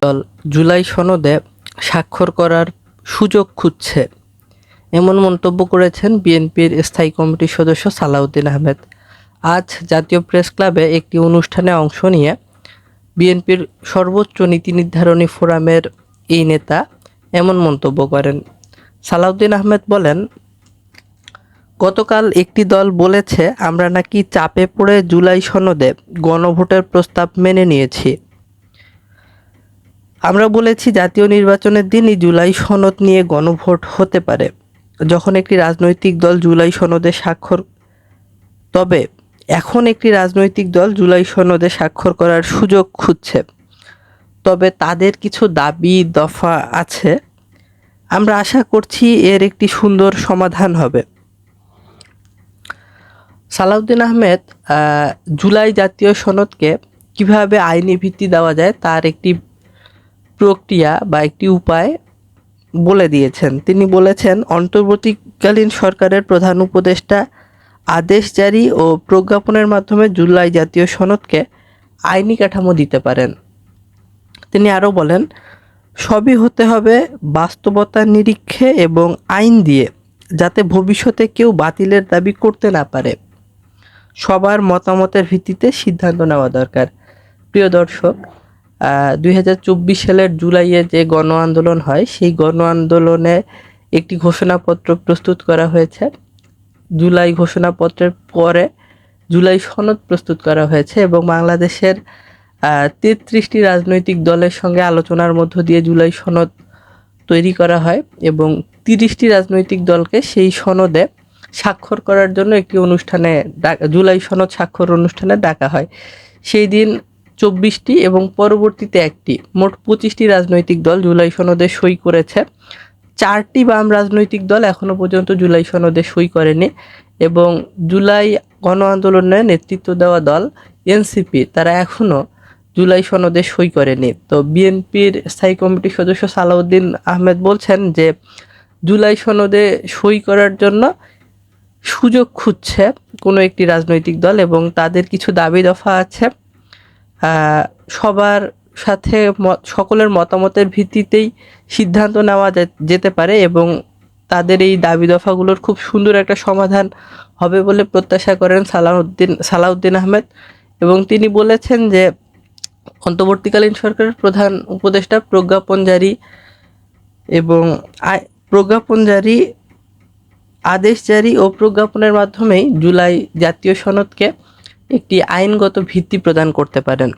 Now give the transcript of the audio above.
দল জুলাই সনদে স্বাক্ষর করার সুযোগ খুঁজছে, এমন মন্তব্য করেছেন বিএনপির স্থায়ী কমিটির সদস্য সালাউদ্দিন আহমেদ। আজ জাতীয় প্রেস ক্লাবে একটি অনুষ্ঠানে অংশ নিয়ে বিএনপির সর্বোচ্চ নীতি নির্ধারণী ফোরামের এই নেতা এমন মন্তব্য করেন। সালাউদ্দিন আহমেদ বলেন, গতকাল একটি দল বলেছে আমরা নাকি চাপে পড়ে জুলাই সনদে গণভোটের প্রস্তাব মেনে নিয়েছি। আমরা বলেছি জাতীয় নির্বাচনের দিনই জুলাই সনদ নিয়ে গণভোট হতে পারে। যখন একটি রাজনৈতিক দল জুলাই সনদে স্বাক্ষর তবে এখন একটি রাজনৈতিক দল জুলাই সনদে স্বাক্ষর করার সুযোগ খুঁজছে, তবে তাদের কিছু দাবি দফা আছে। আমরা আশা করছি এর একটি সুন্দর সমাধান হবে। সালাউদ্দিন আহমেদ জুলাই জাতীয় সনদকে কিভাবে আইনি ভিত্তি দেওয়া যায় তার একটি প্রক্রিয়া বা একটি উপায় বলে দিয়েছেন। তিনি বলেছেন, অন্তর্বর্তীকালীন সরকারের প্রধান উপদেষ্টা আদেশ জারি ও প্রজ্ঞাপনের মাধ্যমে জুলাই জাতীয় সনদকে আইনি কাঠামো দিতে পারেন। তিনি আরও বলেন, সবই হতে হবে বাস্তবতার নিরীক্ষে এবং আইন দিয়ে, যাতে ভবিষ্যতে কেউ বাতিলের দাবি করতে না পারে। সবার মতামতের ভিত্তিতে সিদ্ধান্ত নেওয়া দরকার। প্রিয় দর্শক, 2024 সালের জুলাইয়ে যে গণ আন্দোলন হয়, সেই গণ আন্দোলনে একটি ঘোষণাপত্র প্রস্তুত করা হয়েছে। জুলাই ঘোষণাপত্রের পরে জুলাই সনদ প্রস্তুত করা হয়েছে এবং বাংলাদেশের 33টি রাজনৈতিক দলের সঙ্গে আলোচনার মধ্য দিয়ে জুলাই সনদ তৈরি করা হয় এবং 30টি রাজনৈতিক দলকে সেই সনদে স্বাক্ষর করার জন্য একটি অনুষ্ঠানে জুলাই সনদ স্বাক্ষর অনুষ্ঠানে ডাকা হয়। সেই দিন 24টি এবং পরবর্তীতে একটি, মোট 25টি রাজনৈতিক দল জুলাই সনদে সই করেছে। 4টি বাম রাজনৈতিক দল এখনো পর্যন্ত জুলাই সনদে সই করেনি এবং জুলাই গণ আন্দোলনে নেতৃত্ব দেওয়া দল এনসিপি তারা এখনো জুলাই সনদে সই করেনি। তো বিএনপির স্থায়ী কমিটির সদস্য সালাউদ্দিন আহমেদ বলছেন যে জুলাই সনদে সই করার জন্য সুযোগ খুঁজছে কোনো একটি রাজনৈতিক দল এবং তাদের কিছু দাবি দফা আছে। সবার সাথে সকলের মতামতের ভিত্তিতেই সিদ্ধান্ত নেওয়া যেতে পারে এবং তাদের এই দাবি দফাগুলোর খুব সুন্দর একটা সমাধান হবে বলে প্রত্যাশা করেন সালাউদ্দিন আহমেদ। এবং তিনি বলেছেন যে অন্তর্বর্তীকালীন সরকারের প্রধান উপদেষ্টা আদেশ জারি ও প্রজ্ঞাপনের মাধ্যমেই জুলাই জাতীয় সনদকে একটি আইনগত ভিত্তি প্রদান করতে পারেন।